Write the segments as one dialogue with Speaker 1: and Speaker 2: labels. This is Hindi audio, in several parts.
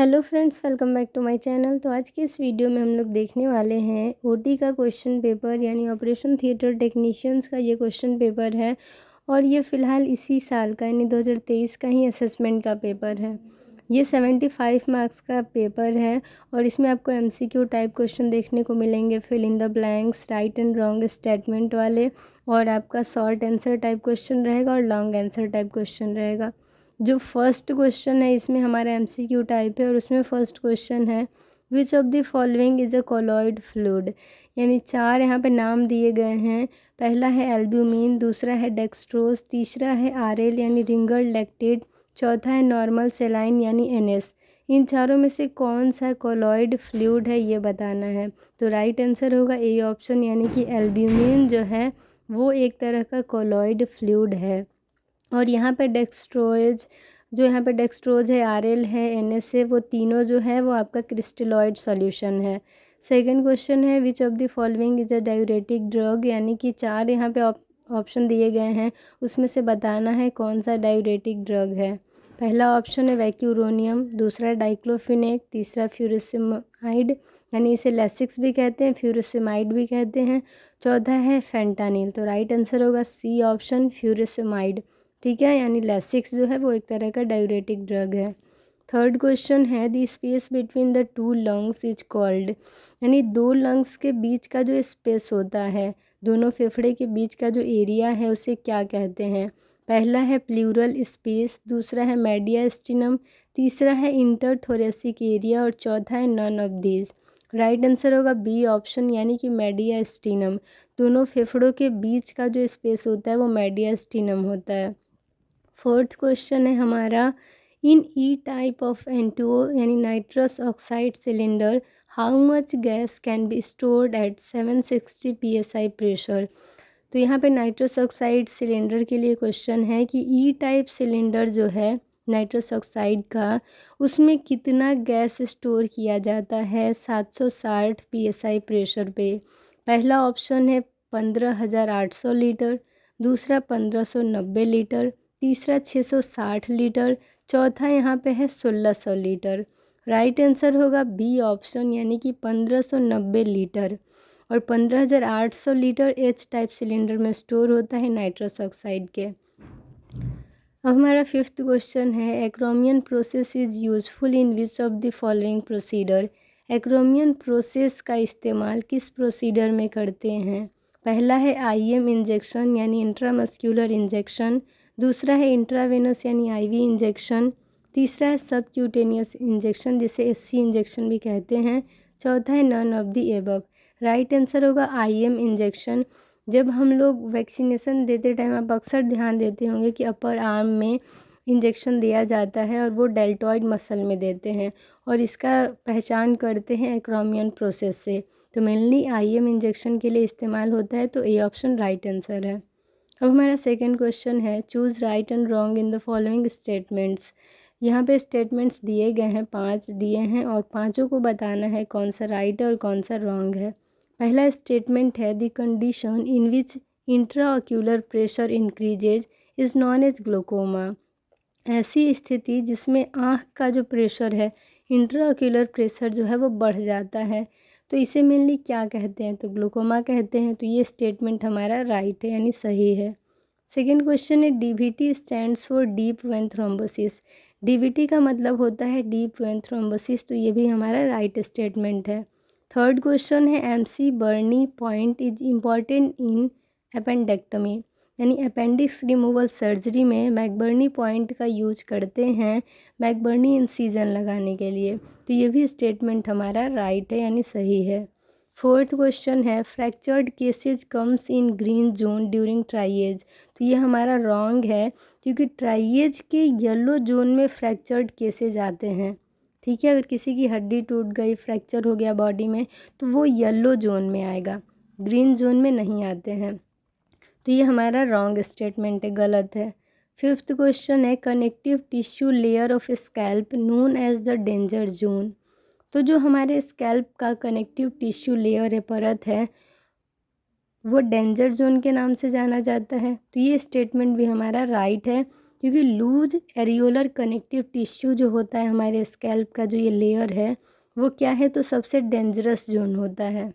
Speaker 1: Hello friends, welcome back to my channel. तो आज की इस वीडियो में हम लोग देखने वाले हैं ओटी का क्वेश्चन पेपर यानी ऑपरेशन थिएटर टेक्नीशियंस का ये क्वेश्चन पेपर है। और ये फ़िलहाल इसी साल का यानी 2023 का ही असेसमेंट का पेपर है। ये 75 मार्क्स का पेपर है और इसमें आपको एमसीक्यू टाइप क्वेश्चन देखने को मिलेंगे, fill in the blanks, right and wrong statement वाले, और आपका शॉर्ट आंसर टाइप क्वेश्चन रहेगा और लॉन्ग आंसर टाइप क्वेश्चन रहेगा। जो फर्स्ट क्वेश्चन है इसमें हमारा एमसीक्यू टाइप है और उसमें फर्स्ट क्वेश्चन है which of the following is a colloid fluid. यानी 4 यहाँ पे नाम दिए गए हैं। पहला है एल्ब्यूमिन, दूसरा है डेक्सट्रोज, तीसरा है आरएल यानी रिंगर्ड लैक्टेट, चौथा है नॉर्मल सेलाइन यानी एनएस। इन चारों में से कौन सा कॉलॉइड फ्लूइड है ये बताना है। तो राइट आंसर होगा ए ऑप्शन, यानी कि एल्ब्यूमिन जो है वो एक तरह का कॉलॉइड फ्लूइड है। और यहाँ पे डेक्सट्रोज, जो यहाँ पे डेक्सट्रोज है, आरएल है, एनएस है, वो तीनों जो है वो आपका क्रिस्टलॉइड सॉल्यूशन है। सेकंड क्वेश्चन है which of the following is a diuretic drug. यानी कि 4 यहाँ पे ऑप्शन दिए गए हैं, उसमें से बताना है कौन सा डायूरेटिक ड्रग है। पहला ऑप्शन है वैक्यूरोनियम, दूसरा डाइक्लोफिनेक, तीसरा फ्यूरिसिमाइड यानी इसे लेसिक्स भी कहते हैं, फ्यूरिसिमाइड भी कहते हैं, चौथा है फेंटानिल। तो राइट आंसर होगा सी ऑप्शन, फ्यूरिसिमाइड। ठीक है, यानी लेसिक्स जो है वो एक तरह का डायूरेटिक ड्रग है। थर्ड क्वेश्चन है the space between the two lungs is called. यानी 2 लंग्स के बीच का जो स्पेस होता है, दोनों फेफड़े के बीच का जो एरिया है उसे क्या कहते हैं। पहला है प्लूरल स्पेस, दूसरा है मेडियास्टिनम, तीसरा है इंटरथोरेसिक एरिया और चौथा है none of these. Right answer होगा बी ऑप्शन, यानी कि मेडियास्टिनम। दोनों फेफड़ों के बीच का जो स्पेस होता है वो मेडियास्टिनम होता है। फोर्थ क्वेश्चन है हमारा इन ई टाइप ऑफ एनटूओ यानी nitrous oxide cylinder how much gas can be stored at 760 psi pressure. तो यहाँ पे नाइट्रस ऑक्साइड सिलेंडर के लिए क्वेश्चन है कि ई टाइप सिलेंडर जो है नाइट्रस ऑक्साइड का, उसमें कितना गैस स्टोर किया जाता है 760 psi प्रेशर पे। पहला ऑप्शन है 15,800 लीटर, दूसरा 1590 लीटर, तीसरा 660 लीटर, चौथा यहाँ पे है 1600 लीटर। राइट आंसर होगा बी ऑप्शन, यानी कि 1590 लीटर। और 15,800 लीटर एच टाइप सिलेंडर में स्टोर होता है नाइट्रस ऑक्साइड के। अब हमारा फिफ्थ क्वेश्चन है acromion process is useful in which of the following procedure. Acromion process का इस्तेमाल किस प्रोसीडर में करते हैं। पहला है आईएम इंजेक्शन यानी इंट्रामस्क्यूलर इंजेक्शन, दूसरा है इंट्रावेनस यानी आईवी इंजेक्शन, तीसरा है सबक्यूटेनियस इंजेक्शन जिसे एससी इंजेक्शन भी कहते हैं, चौथा है none of the above. Right answer होगा आईएम इंजेक्शन। जब हम लोग वैक्सीनेशन देते टाइम आप अक्सर ध्यान देते होंगे कि अपर आर्म में इंजेक्शन दिया जाता है और वो डेल्टॉइड मसल में देते हैं और इसका पहचान करते हैं एक्रोमियन प्रोसेस से। तो मेनली आईएम इंजेक्शन के लिए इस्तेमाल होता है, तो ए ऑप्शन राइट आंसर है। अब हमारा सेकंड क्वेश्चन है choose right and wrong in the following statements. यहाँ पे स्टेटमेंट्स दिए गए हैं, 5 दिए हैं और पांचों को बताना है कौन सा राइट है और कौन सा रॉन्ग है। पहला स्टेटमेंट है the condition in which intraocular pressure increases is known as glaucoma. ऐसी स्थिति जिसमें आँख का जो प्रेशर है, इंट्राऑक्यूलर प्रेशर जो है वो बढ़ जाता है, तो इसे मेनली क्या कहते हैं, तो ग्लूकोमा कहते हैं। तो ये स्टेटमेंट हमारा राइट है यानी सही है। सेकेंड क्वेश्चन है DVT stands for deep vein thrombosis. DVT का मतलब होता है डीप वेन थ्रोम्बोसिस, तो ये भी हमारा राइट स्टेटमेंट है। थर्ड क्वेश्चन है McBurney point is important in appendectomy यानी अपेंडिक्स रिमूवल सर्जरी में मैकबर्नी पॉइंट का यूज करते हैं मैकबर्नी इंसिजन लगाने के लिए, तो ये भी स्टेटमेंट हमारा राइट है यानी सही है। फोर्थ क्वेश्चन है fractured cases comes in green zone during triage. तो ये हमारा रॉन्ग है क्योंकि ट्राइएज के येलो जोन में फ्रैक्चर्ड केसेज आते हैं। ठीक है, अगर किसी की हड्डी टूट गई, फ्रैक्चर हो गया बॉडी में, तो वो येलो जोन में आएगा, ग्रीन जोन में नहीं आते हैं। तो ये हमारा रॉन्ग स्टेटमेंट है, गलत है। फिफ्थ क्वेश्चन है connective tissue layer of scalp known as the danger zone. तो जो हमारे स्कैल्प का कनेक्टिव टिश्यू लेयर है, परत है, वो डेंजर जोन के नाम से जाना जाता है। तो ये स्टेटमेंट भी हमारा राइट है क्योंकि लूज एरियोलर कनेक्टिव टिश्यू जो होता है हमारे स्कैल्प का जो ये लेयर है वो क्या है, तो सबसे डेंजरस जोन होता है।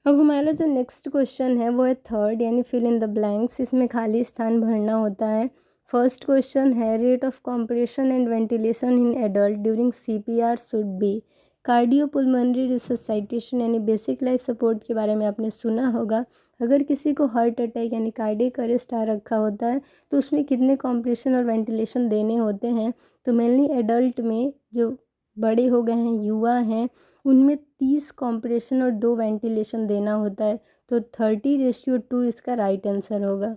Speaker 1: अब हमारा जो नेक्स्ट क्वेश्चन है वो है थर्ड, यानी फिल इन द ब्लैंक्स। इसमें खाली स्थान भरना होता है। फर्स्ट क्वेश्चन है rate of compression and ventilation in adult during CPR should be. Cardiopulmonary resuscitation यानी बेसिक लाइफ सपोर्ट के बारे में आपने सुना होगा। अगर किसी को हार्ट अटैक यानी कार्डियक अरेस्ट आ रखा होता है तो उसमें कितने कॉम्प्रेशन और वेंटिलेशन देने होते हैं, तो मेनली एडल्ट में जो बड़े हो गए हैं, युवा हैं, उनमें 30 कॉम्प्रेशन और 2 वेंटिलेशन देना होता है। तो 30:2 इसका राइट आंसर होगा।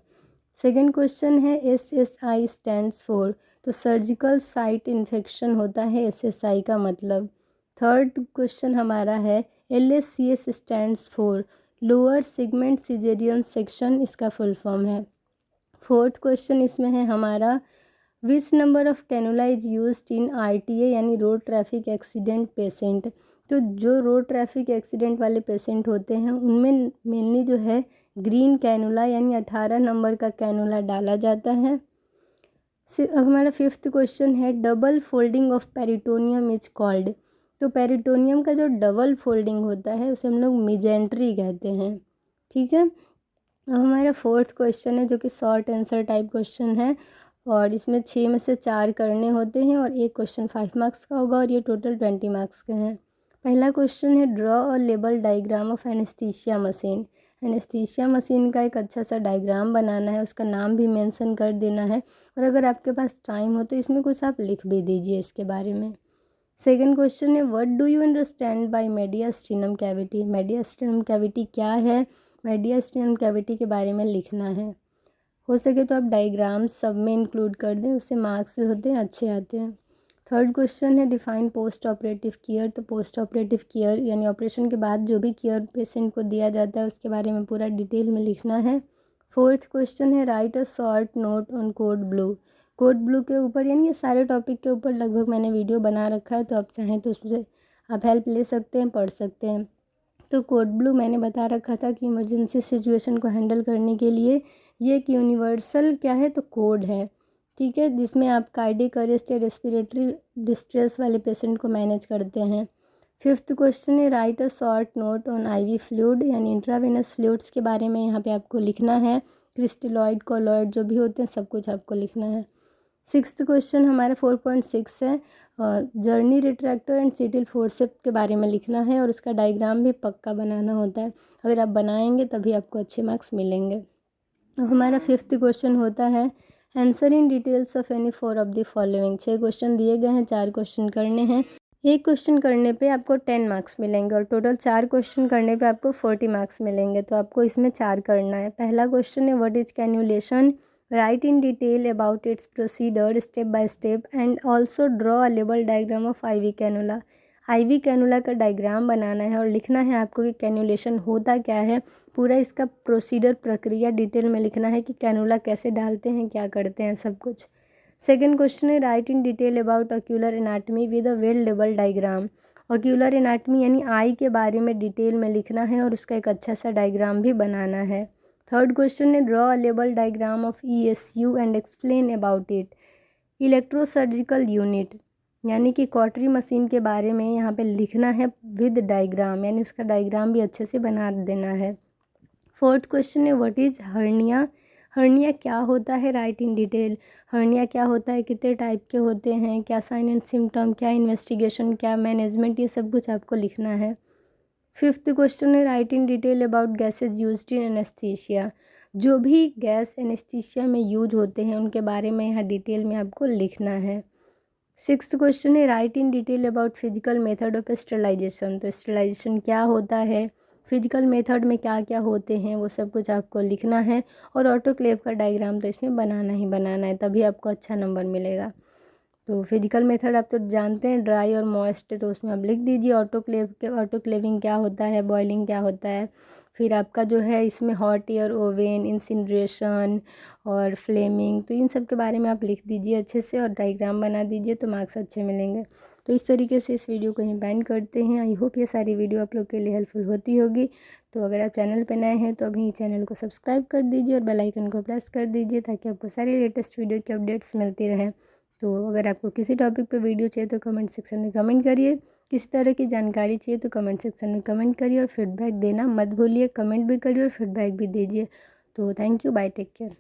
Speaker 1: सेकेंड क्वेश्चन है SSI स्टैंड्स फॉर, तो सर्जिकल साइट इन्फेक्शन होता है SSI का मतलब। थर्ड क्वेश्चन हमारा है LSCS stands for, lower segment caesarean section इसका फुल फॉर्म है। फोर्थ क्वेश्चन इसमें है हमारा which number of cannula is used in RTA यानी रोड ट्रैफिक एक्सीडेंट पेशेंट। तो जो रोड ट्रैफिक एक्सीडेंट वाले पेशेंट होते हैं उनमें मेनली जो है ग्रीन कैनुला यानी 18 नंबर का कैनुला डाला जाता है। अब हमारा फिफ्थ क्वेश्चन है double folding of peritoneum is called. तो पेरिटोनियम का जो डबल फोल्डिंग होता है उसे हम लोग मिजेंट्री कहते हैं। ठीक है। अब हमारा फोर्थ क्वेश्चन है जो कि शॉर्ट आंसर टाइप क्वेश्चन है और इसमें 6 में से 4 करने होते हैं और एक क्वेश्चन 5 मार्क्स का होगा और ये टोटल 20 मार्क्स के हैं। पहला क्वेश्चन है ड्रॉ और label diagram of anaesthesia machine. Anaesthesia machine का एक अच्छा सा डायग्राम बनाना है, उसका नाम भी मेंशन कर देना है और अगर आपके पास टाइम हो तो इसमें कुछ आप लिख भी दीजिए इसके बारे में। सेकेंड क्वेश्चन है what do you understand by mediastinum cavity. Mediastinum cavity क्या है, मेडियास्टिनम कैविटी के बारे में लिखना है। हो सके तो आप डायग्राम्स सब में इंक्लूड कर दें, उससे मार्क्स जो होते हैं अच्छे आते हैं। थर्ड क्वेश्चन है डिफाइन पोस्ट ऑपरेटिव केयर। तो पोस्ट ऑपरेटिव केयर यानी ऑपरेशन के बाद जो भी केयर पेशेंट को दिया जाता है उसके बारे में पूरा डिटेल में लिखना है। फोर्थ क्वेश्चन है right a short note on code blue. Code blue के ऊपर यानी ये सारे टॉपिक के ऊपर लगभग मैंने वीडियो बना रखा है, तो आप चाहें तो उससे आप हेल्प ले सकते हैं, पढ़ सकते हैं। तो कोड ब्लू मैंने बता रखा था कि इमरजेंसी सिचुएशन को हैंडल करने के लिए ये एक यूनिवर्सल क्या है, तो कोड है। ठीक है, जिसमें आप कार्डियक अरेस्ट या रेस्पिरेटरी डिस्ट्रेस वाले पेशेंट को मैनेज करते हैं। फिफ्थ क्वेश्चन है right a short note on IV fluid यानी इंट्रावेनस फ्लूइड्स के बारे में यहाँ पे आपको लिखना है। क्रिस्टलॉइड कॉलॉइड जो भी होते हैं सब कुछ आपको लिखना है। सिक्स्थ क्वेश्चन हमारा 4.6 है जर्नी रिट्रैक्टर एंड सिटिल फोर्सेप के बारे में लिखना है और उसका डायग्राम भी पक्का बनाना होता है। अगर आप बनाएंगे तभी आपको अच्छे मार्क्स मिलेंगे। हमारा फिफ्थ क्वेश्चन होता है answer in details of any 4 of the following. 6 question दिए गए हैं, 4 क्वेश्चन करने हैं। एक क्वेश्चन करने पे आपको 10 मार्क्स मिलेंगे और टोटल 4 क्वेश्चन करने पे आपको 40 मार्क्स मिलेंगे। तो आपको इसमें 4 करना है। पहला क्वेश्चन है what is cannulation, write in detail about its procedure step by step and also draw a label diagram of IV cannula. IV cannula का डायग्राम बनाना है और लिखना है आपको कि कैनुलेशन होता क्या है, पूरा इसका प्रोसीडर प्रक्रिया डिटेल में लिखना है कि कैनुला कैसे डालते हैं, क्या करते हैं, सब कुछ। सेकेंड क्वेश्चन है write in detail about ocular anatomy with a well label diagram. Ocular anatomy यानी आई के बारे में डिटेल में लिखना है और उसका एक अच्छा सा डायग्राम भी बनाना है। थर्ड क्वेश्चन है draw a label diagram of ESU and explain about it. Electrosurgical unit यानी कि कॉटरी मशीन के बारे में यहाँ पे लिखना है विद डायग्राम, यानी उसका डायग्राम भी अच्छे से बना देना है। फोर्थ क्वेश्चन है व्हाट इज हर्निया। हर्निया क्या होता है, राइट इन डिटेल। हर्निया क्या होता है, कितने टाइप के होते हैं, क्या साइन एंड सिम्टम, क्या इन्वेस्टिगेशन, क्या मैनेजमेंट, ये सब कुछ आपको लिखना है। फिफ्थ क्वेश्चन है write in detail about gases used in anaesthesia. जो भी गैस एनेस्थीसिया में यूज होते हैं उनके बारे में यहाँ डिटेल में आपको लिखना है। सिक्स्थ क्वेश्चन है write in detail about physical method of sterilization. तो स्टेरिलाइजेशन क्या होता है, फिजिकल मेथड में क्या क्या होते हैं, वो सब कुछ आपको लिखना है और ऑटोक्लेव का डायग्राम तो इसमें बनाना ही बनाना है, तभी आपको अच्छा नंबर मिलेगा। तो फिजिकल मेथड आप तो जानते हैं, ड्राई और मॉइस्ट, तो उसमें आप लिख दीजिए ऑटोक्लेविंग क्या होता है, बॉइलिंग क्या होता है। फिर आपका जो है इसमें हॉट एयर ओवन, इंसिनरेशन और फ्लेमिंग, तो इन सब के बारे में आप लिख दीजिए अच्छे से और डायग्राम बना दीजिए तो मार्क्स अच्छे मिलेंगे। तो इस तरीके से इस वीडियो को यहीं बैंड करते हैं। आई होप ये सारी वीडियो आप लोग के लिए हेल्पफुल होती होगी। तो तो अगर आप चैनल पे नए हैं तो अभी चैनल को सब्सक्राइब कर दीजिए और बेल आइकन को प्रेस कर दीजिए ताकि आपको सारी लेटेस्ट वीडियो की अपडेट्स मिलती रहें। तो अगर आपको किसी टॉपिक पे वीडियो चाहिए तो कमेंट सेक्शन में कमेंट करिए, किसी तरह की जानकारी चाहिए तो कमेंट सेक्शन में कमेंट करिए और फीडबैक देना मत भूलिए। कमेंट भी करिए और फीडबैक भी दीजिए। तो thank you, bye, take care.